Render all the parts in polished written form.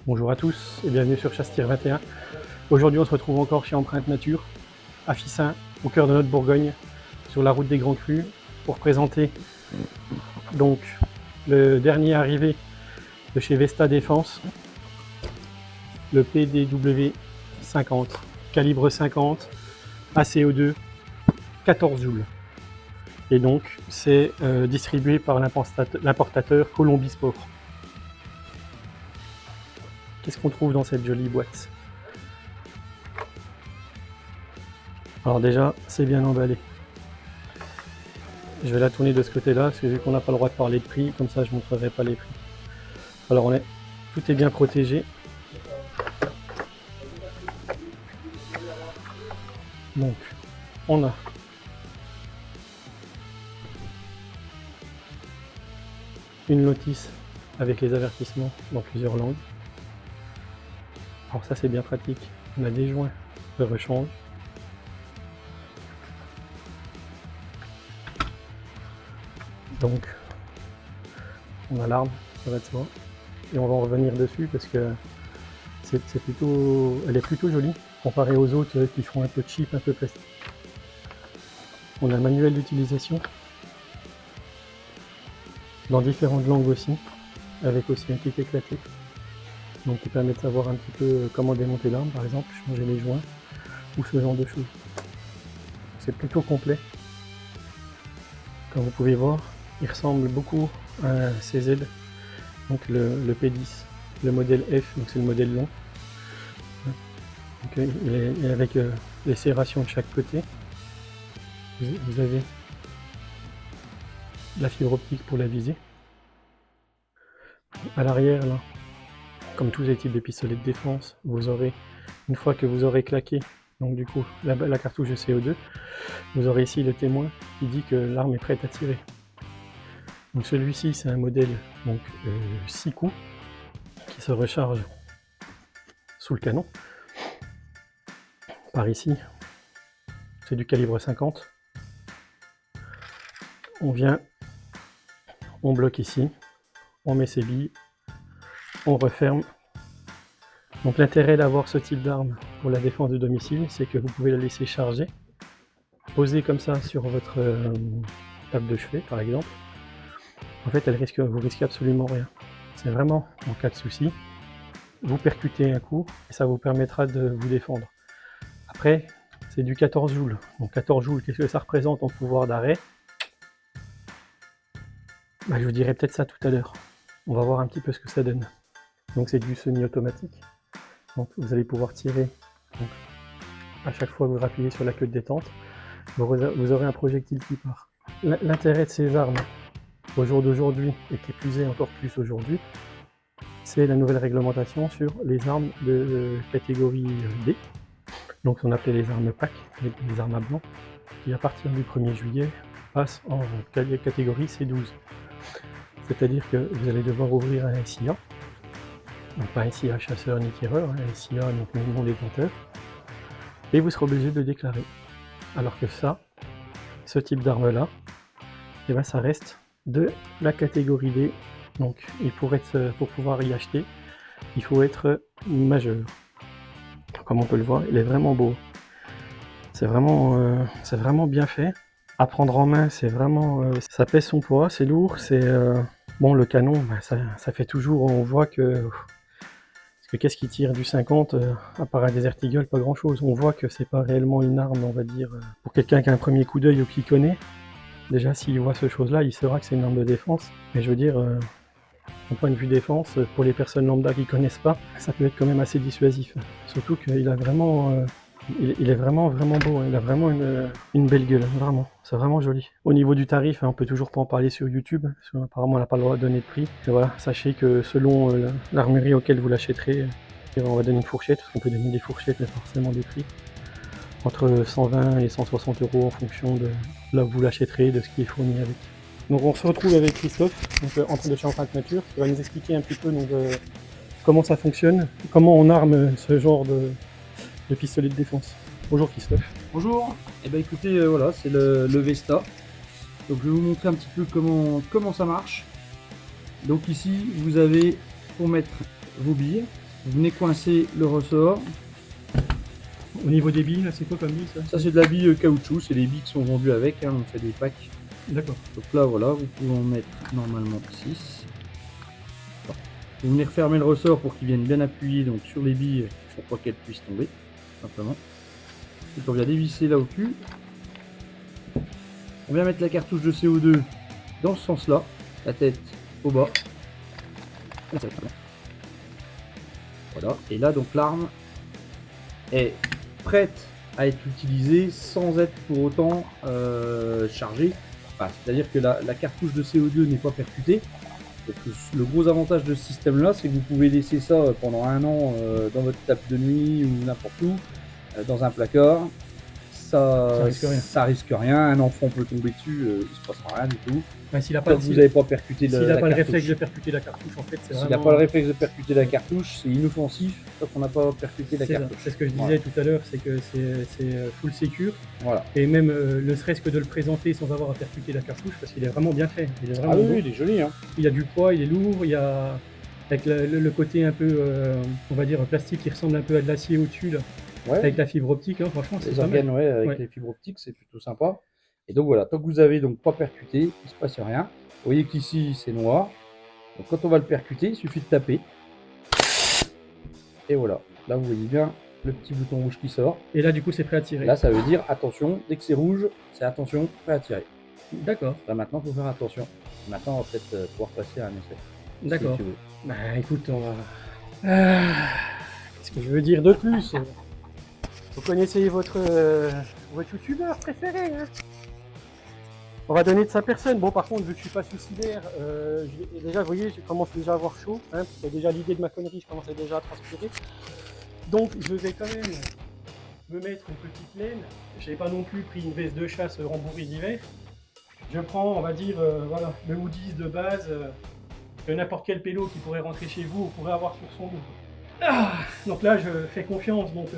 Bonjour à tous et bienvenue sur Chasse-Tir 21. Aujourd'hui on se retrouve encore chez Empreinte Nature, à Fissin, au cœur de notre Bourgogne, sur la route des Grands Crus, pour présenter donc le dernier arrivé de chez Vesta Défense, le PDW 50, calibre 50, ACO2, 14 joules. Et donc c'est distribué par l'importateur Colombie Sport. Qu'est-ce qu'on trouve dans cette jolie boîte? Alors déjà, c'est bien emballé. Je vais la tourner de ce côté-là, parce que vu qu'on n'a pas le droit de parler de prix, comme ça je ne montrerai pas les prix. Alors tout est bien protégé. Donc, on a une notice avec les avertissements dans plusieurs langues. Alors ça c'est bien pratique. On a des joints de rechange. Donc, on a l'arme, ça va de soi. Et on va en revenir dessus parce que elle est plutôt jolie comparée aux autres qui font un peu cheap, un peu plastique. On a un manuel d'utilisation dans différentes langues aussi, avec aussi un kit éclaté, donc qui permet de savoir un petit peu comment démonter l'arme, par exemple, changer les joints ou ce genre de choses. C'est plutôt complet. Comme vous pouvez voir, il ressemble beaucoup à un CZ, donc le P10, le modèle F, donc c'est le modèle long. Donc, il est avec les serrations de chaque côté. Vous avez la fibre optique pour la visée. À l'arrière, là, comme tous les types de pistolets de défense, vous aurez, une fois que vous aurez claqué, donc du coup la cartouche de CO2, vous aurez ici le témoin qui dit que l'arme est prête à tirer. Donc celui-ci c'est un modèle donc 6 coups qui se recharge sous le canon. Par ici, c'est du calibre 50. On vient, on bloque ici, on met ses billes, on referme. Donc l'intérêt d'avoir ce type d'arme pour la défense de domicile, c'est que vous pouvez la laisser charger, poser comme ça sur votre table de chevet par exemple. En fait, vous risquez absolument rien. C'est vraiment en cas de souci, vous percutez un coup et ça vous permettra de vous défendre. Après, c'est du 14 joules. Donc 14 joules, qu'est-ce que ça représente en pouvoir d'arrêt? Je vous dirai peut-être ça tout à l'heure. On va voir un petit peu ce que ça donne. Donc c'est du semi-automatique. Donc vous allez pouvoir tirer donc, à chaque fois que vous appuyez sur la queue de détente. Vous aurez un projectile qui part. L'intérêt de ces armes au jour d'aujourd'hui, et qui plus est encore plus aujourd'hui, c'est la nouvelle réglementation sur les armes de catégorie D, donc on appelait les armes PAC, les armes à blanc, qui à partir du 1er juillet passent en catégorie C12. C'est-à-dire que vous allez devoir ouvrir un SIA, donc pas un SIA chasseur ni tireur, un SIA donc non détenteur, et vous serez obligé de le déclarer. Alors que ça, ce type d'arme-là, et ben ça reste de la catégorie D. Donc pour pouvoir y acheter, il faut être majeur. Comme on peut le voir, il est vraiment beau. C'est vraiment bien fait. À prendre en main, c'est vraiment, ça pèse son poids, c'est lourd, c'est bon, le canon, ça fait toujours, on voit que qu'est-ce qui tire du 50 à part un Desert Eagle, pas grand chose. On voit que c'est pas réellement une arme, on va dire, pour quelqu'un qui a un premier coup d'œil ou qui connaît. Déjà, s'il voit ce chose-là, il saura que c'est une arme de défense. Mais je veux dire, d'un point de vue défense, pour les personnes lambda qui connaissent pas, ça peut être quand même assez dissuasif. Surtout qu'il a vraiment, il est vraiment beau. Hein. Il a vraiment une belle gueule, vraiment. C'est vraiment joli. Au niveau du tarif, on peut toujours pas en parler sur YouTube, parce qu'apparemment on n'a pas le droit de donner de prix. Et voilà, sachez que selon l'armurerie auquel vous l'achèterez, on va donner une fourchette, parce qu'on peut donner des fourchettes, mais forcément des prix. Entre 120 et 160 € en fonction de là où vous l'achèterez, de ce qui est fourni avec. Donc on se retrouve avec Christophe, entre de chez Empreinte Nature, qui va nous expliquer un petit peu comment ça fonctionne, comment on arme ce genre de pistolet de défense. Bonjour Christophe. Bonjour, et ben écoutez, voilà, c'est le Vesta. Donc je vais vous montrer un petit peu comment ça marche. Donc ici, vous avez pour mettre vos billes. Vous venez coincer le ressort. Au niveau des billes, là, c'est quoi comme bille ça? Ça c'est de la bille caoutchouc, c'est les billes qui sont vendues avec, hein, on fait des packs. D'accord. Donc là voilà, vous pouvez en mettre normalement 6. Vous venez refermer le ressort pour qu'il vienne bien appuyer donc sur les billes pour pas qu'elles puissent tomber, simplement. Et on vient dévisser là au cul. On vient mettre la cartouche de CO2 dans ce sens-là, la tête au bas. Voilà, et là donc l'arme est prête à être utilisée sans être pour autant chargée. Enfin, c'est-à-dire que la cartouche de CO2 n'est pas percutée. Donc, le gros avantage de ce système-là, c'est que vous pouvez laisser ça pendant 1 an dans votre table de nuit ou n'importe où, dans un placard. Ça risque rien. Un enfant peut tomber dessus, il se passera rien du tout. Ouais, s'il n'a pas, vous n'avez pas percuté la cartouche. S'il n'a pas le réflexe de percuter la cartouche, en fait, c'est S'il n'a pas le réflexe de percuter la cartouche, c'est inoffensif tant qu'on n'a pas percuté la cartouche. C'est ce que je disais tout à l'heure, c'est que c'est full secure. Voilà. Et même ne serait-ce que de le présenter sans avoir à percuter la cartouche, parce qu'il est vraiment bien fait. Il est vraiment oui, bon. il est joli. Hein. Il a du poids, il est lourd, il y a avec le côté un peu, on va dire, plastique qui ressemble un peu à de l'acier au-dessus, là. Ouais. Avec la fibre optique, hein, franchement, c'est les organes, ouais, avec les fibres optiques, c'est plutôt sympa. Et donc voilà, tant que vous avez donc pas percuté, il ne se passe rien. Vous voyez qu'ici c'est noir. Donc quand on va le percuter, il suffit de taper. Et voilà, là vous voyez bien le petit bouton rouge qui sort. Et là du coup c'est prêt à tirer. Là ça veut dire attention, dès que c'est rouge, c'est attention, prêt à tirer. D'accord. Là maintenant il faut faire attention. Maintenant on va peut-être pouvoir passer à un essai. D'accord. Si bah écoute, on va... Qu'est-ce que je veux dire de plus? Vous connaissez votre youtubeur préféré, hein? On va donner de sa personne. Bon, par contre, vu que je suis pas suicidaire, déjà, vous voyez, je commence déjà à avoir chaud. Hein, parce que déjà l'idée de ma connerie, je commençais déjà à transpirer. Donc, je vais quand même me mettre une petite laine. Je n'ai pas non plus pris une veste de chasse rembourrée d'hiver. Je prends, on va dire, voilà, le hoodies de base que n'importe quel pélo qui pourrait rentrer chez vous pourrait avoir sur son dos. Donc là, je fais confiance donc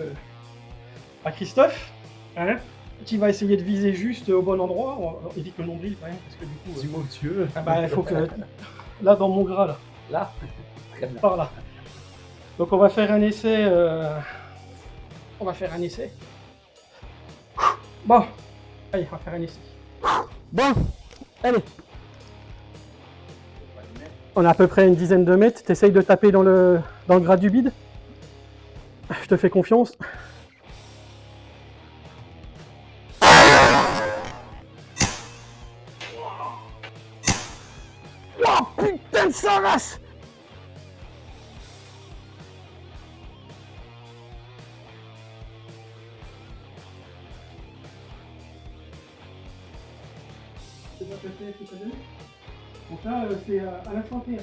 à Christophe. Hein, qui va essayer de viser juste au bon endroit. On évite le nombril quand même, parce que du coup... Dis-moi où tu veux. Ah bah, il faut que... Là, dans mon gras, là. Là. Très bien. Par là. Donc on va faire un essai... On va faire un essai. Bon. Allez, on va faire un essai. Bon. Allez. On a à peu près une dizaine de mètres. T'essayes de taper dans le gras du bide. Je te fais confiance. Oh putain de sa race! Donc là, c'est à l'instant T.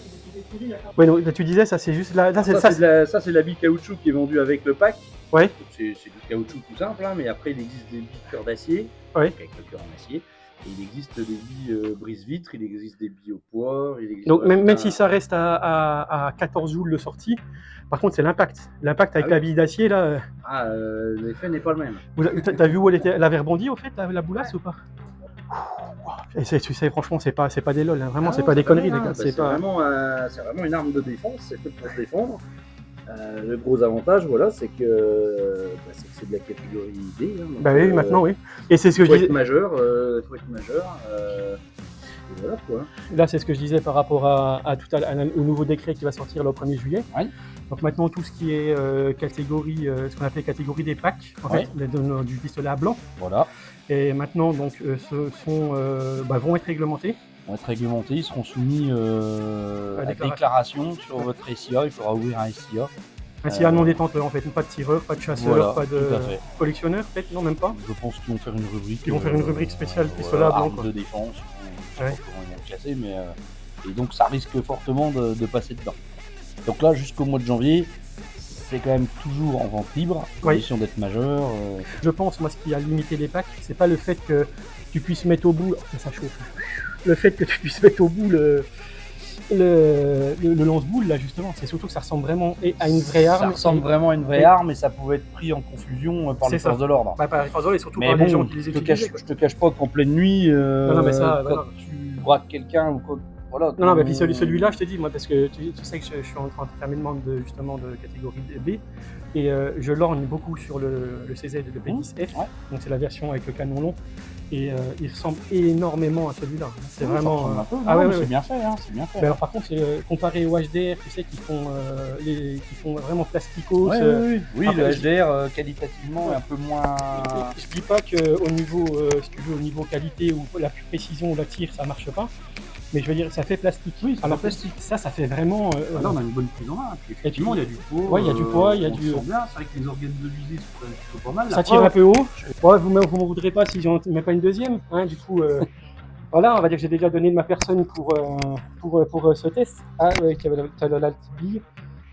Oui, donc tu disais, ça c'est juste là. Ça, c'est la bille caoutchouc qui est vendue avec le pack. Ouais. C'est du caoutchouc tout simple, hein, mais après il existe des billes cœur d'acier, ouais. Avec le cœur en acier. Et il existe des billes brise-vitre, il existe des billes au poire. Donc même si ça reste à 14 joules de sortie, par contre c'est l'impact. L'impact avec la bille d'acier là. L'effet n'est pas le même. T'as vu où elle avait rebondi au fait, la boulasse ou pas? Et tu sais, franchement, c'est pas des lol, hein. Vraiment, c'est pas des conneries, les gars. C'est vraiment une arme de défense, c'est fait pour se défendre. Le gros avantage, voilà, c'est que c'est de la catégorie D. Hein, donc, bah oui, maintenant, oui. Et c'est ce que je disais. Faut être majeur. Et voilà quoi. Là, c'est ce que je disais par rapport au nouveau décret qui va sortir le 1er juillet. Oui. Donc maintenant, tout ce qui est catégorie, ce qu'on appelle catégorie des packs, en fait, du pistolet à blanc. Voilà. Et maintenant, donc, vont être réglementés. Ils seront soumis à déclaration sur votre SIA. Il faudra ouvrir un SIA. Un SIA non détenteur, en fait, pas de tireur, pas de chasseur, voilà, pas de collectionneur, peut-être, non, même pas. Je pense qu'ils vont faire une rubrique. Ils vont faire une rubrique spéciale pistolet à blanc. Arme de défense. Je sais pas comment ils vont le classer, mais et donc ça risque fortement de passer dedans. Donc là, jusqu'au mois de janvier, c'est quand même toujours en vente libre, condition d'être majeur. Je pense, moi, ce qui a limité les packs, c'est pas le fait que tu puisses mettre au bout, ça chauffe, le fait que tu puisses mettre au bout le lance-boule, là, justement, c'est surtout que ça ressemble vraiment à une vraie arme. Ça ressemble vraiment à une vraie arme, et ça pouvait être pris en confusion par les forces de l'ordre. Par les forces de l'ordre, et surtout par les gens qui les utilisent. Je te cache pas qu'en pleine nuit, quand tu braques quelqu'un ou quoi, voilà. Non, mais puis celui-là, je te dis, moi, parce que tu sais que je suis en train de faire mes demandes justement de catégorie B, et je lorgne beaucoup sur le CZ et le P10F, Ouais. donc c'est la version avec le canon long, et il ressemble énormément à celui-là. C'est vraiment. C'est bien fait, hein, c'est bien fait. Mais alors par contre, comparé au HDR, tu sais, qui font vraiment plasticos. Oui, après, le HDR qualitativement est un peu moins. Je dis pas qu'au niveau, si tu veux, au niveau qualité ou la précision ou la tire, ça marche pas. Mais je veux dire, ça fait plastique. Oui, alors plastique. Ça fait vraiment. Là, on a une bonne prise en main. Puis, effectivement, il y a du poids. Ouais, il y a du poids, il y a on du. sent bien, c'est vrai que les organes de visée sont quand même plutôt pas mal. Ça tire un peu haut. Ouais, vous m'en voudrez pas si j'en mets pas une deuxième. Hein, du coup, voilà, on va dire que j'ai déjà donné de ma personne pour ce test. Ah, ouais, tu as la petite bille.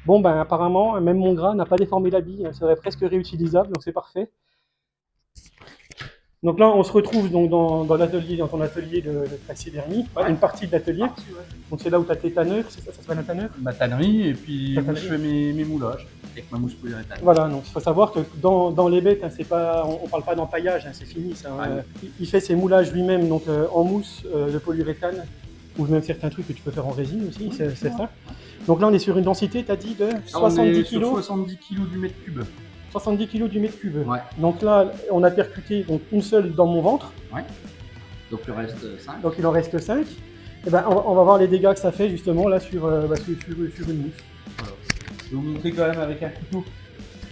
Bon, ben apparemment, même mon gras n'a pas déformé la bille. Elle serait presque réutilisable, donc c'est parfait. Donc là, on se retrouve donc dans l'atelier, dans ton atelier de taxidermie, une partie de l'atelier. Donc c'est là où tu as tes tanneurs, ça s'appelle un tanneur? Ma tannerie, et puis où je fais mes moulages avec ma mousse polyuréthane. Voilà, donc il faut savoir que dans les bêtes, hein, c'est pas, on parle pas d'empaillage, hein, c'est fini. Ça, il fait ses moulages lui-même, donc en mousse de polyuréthane, ou même certains trucs que tu peux faire en résine aussi, c'est ça. Donc là, on est sur une densité, tu as dit, de 70 kg. 70 kg du mètre cube. 70 kg du mètre cube. Ouais. Donc là, on a percuté donc, une seule dans mon ventre. Ouais. Donc il en reste 5. Donc il en reste 5. Et ben, on va voir les dégâts que ça fait justement là sur une mousse. Voilà. Je vais vous montrer quand même avec un couteau.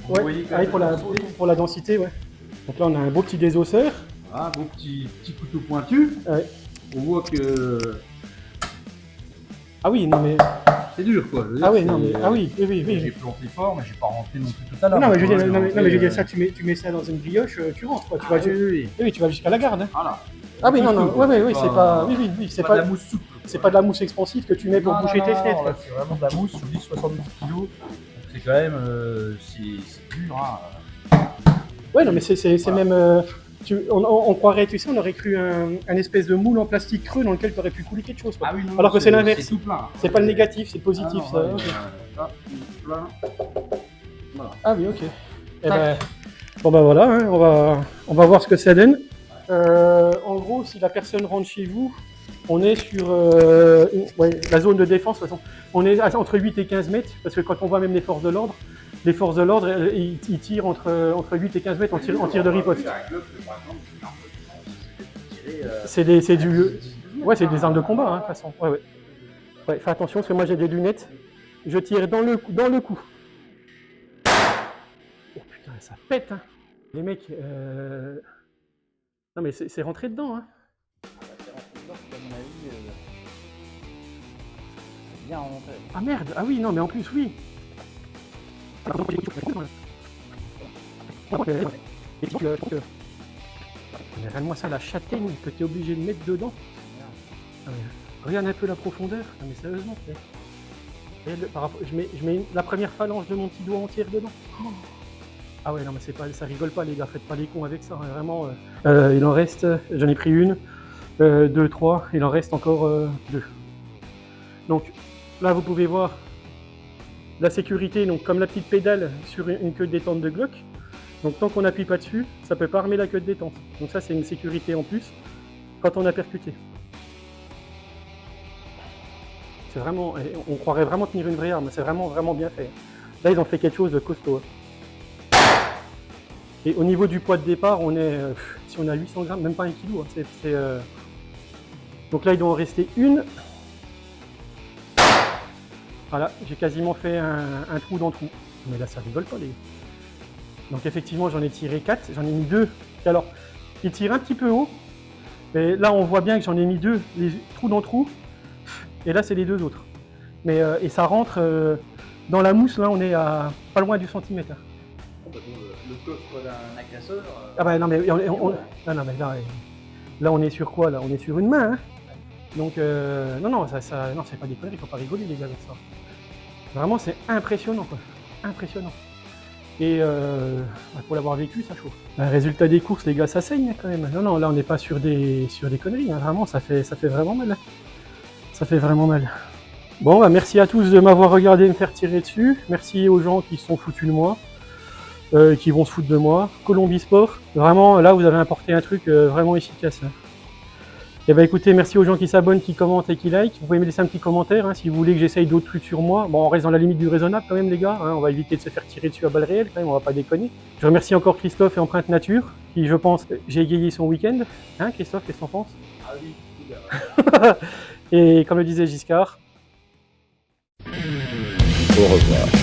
Vous voyez pour la densité, ouais. Donc là, on a un beau petit désosseur. Voilà, beau petit couteau pointu. Ouais. On voit que. Ah oui, non mais. C'est dur quoi. Ah oui, non mais. Ah oui. J'ai planté fort, mais j'ai pas rentré non plus tout à l'heure. Non, mais je veux dire, ça, tu mets ça dans une brioche, tu rentres quoi. Tu vas jusqu'à la garde. Hein. Voilà. Ah oui, non, c'est pas. Oui, c'est pas de la mousse souple. C'est pas de la mousse expansive que tu mets pour boucher tes fenêtres. C'est vraiment de la mousse, je vous dis 70 kg. C'est quand même. C'est dur, hein. Ouais, non, mais c'est même. On croirait, tu sais, on aurait cru un espèce de moule en plastique creux dans lequel tu aurais pu couler quelque chose. Quoi. Ah oui, non, alors que c'est l'inverse. C'est tout plein. C'est pas le négatif, c'est le positif. Ah, ça. Non, plein. Voilà. Ah oui, ok. Et ben, bon ben voilà, hein, on va voir ce que ça donne. En gros, si la personne rentre chez vous, on est sur la zone de défense. De toute façon, on est entre 8 et 15 mètres, parce que quand on voit même les forces de l'ordre, ils tirent entre 8 et 15 mètres en tir de riposte. C'est des armes de combat, hein, de toute façon. Ouais, fais attention, parce que moi j'ai des lunettes. Je tire dans le cou. Oh putain, ça pète, hein. Les mecs, non mais c'est rentré dedans, hein. Bien remonté. Ah merde, ah oui, non mais en plus, oui. Mais regarde-moi ça, la châtaigne que tu es obligé de mettre dedans. Ah, regarde un peu la profondeur. Non mais sérieusement, je mets la première phalange de mon petit doigt entière dedans. Oh. Ah ouais, non mais ça rigole pas les gars, faites pas les cons avec ça, hein, vraiment. Il en reste, j'en ai pris une, 2, 3, il en reste encore 2. Donc là vous pouvez voir la sécurité, donc comme la petite pédale sur une queue de détente de Glock. Donc tant qu'on n'appuie pas dessus, ça peut pas armer la queue de détente. Donc ça c'est une sécurité en plus quand on a percuté. C'est vraiment, on croirait vraiment tenir une vraie arme, c'est vraiment bien fait. Là ils ont fait quelque chose de costaud. Et au niveau du poids de départ, on est, si on a 800 grammes, même pas 1 kg. Hein, donc là il doit en rester une. Voilà, j'ai quasiment fait un trou dans le trou. Mais là ça rigole pas les gars. Donc effectivement j'en ai tiré 4, j'en ai mis 2. Alors, il tire un petit peu haut. Mais là on voit bien que j'en ai mis 2, les trous dans le trou. Et là c'est les 2 autres. Mais et ça rentre dans la mousse, là on est à pas loin du centimètre. Hein. Le coffre d'un casseur. Ah bah non mais là on est sur quoi là? On est sur une main. Hein. Donc non c'est pas des conneries, il faut pas rigoler les gars avec ça. Vraiment c'est impressionnant quoi. Impressionnant. Et pour l'avoir vécu, ça chauffe. Résultat des courses, les gars, ça saigne quand même. Non, là on n'est pas sur des conneries, hein. Vraiment, ça fait vraiment mal. Ça fait vraiment mal. Bon, bah, merci à tous de m'avoir regardé me faire tirer dessus. Merci aux gens qui se sont foutus de moi, qui vont se foutre de moi. Colombi Sport, vraiment, là vous avez apporté un truc vraiment efficace. Hein. Et bah écoutez, merci aux gens qui s'abonnent, qui commentent et qui like. Vous pouvez me laisser un petit commentaire hein, si vous voulez que j'essaye d'autres trucs sur moi. Bon, on reste dans la limite du raisonnable quand même les gars, hein, on va éviter de se faire tirer dessus à balles réelles quand même, on va pas déconner. Je remercie encore Christophe et Empreinte Nature, qui je pense, j'ai égayé son week-end. Hein Christophe, qu'est-ce que t'en penses? Ah oui, cool. Et comme le disait Giscard, Au revoir.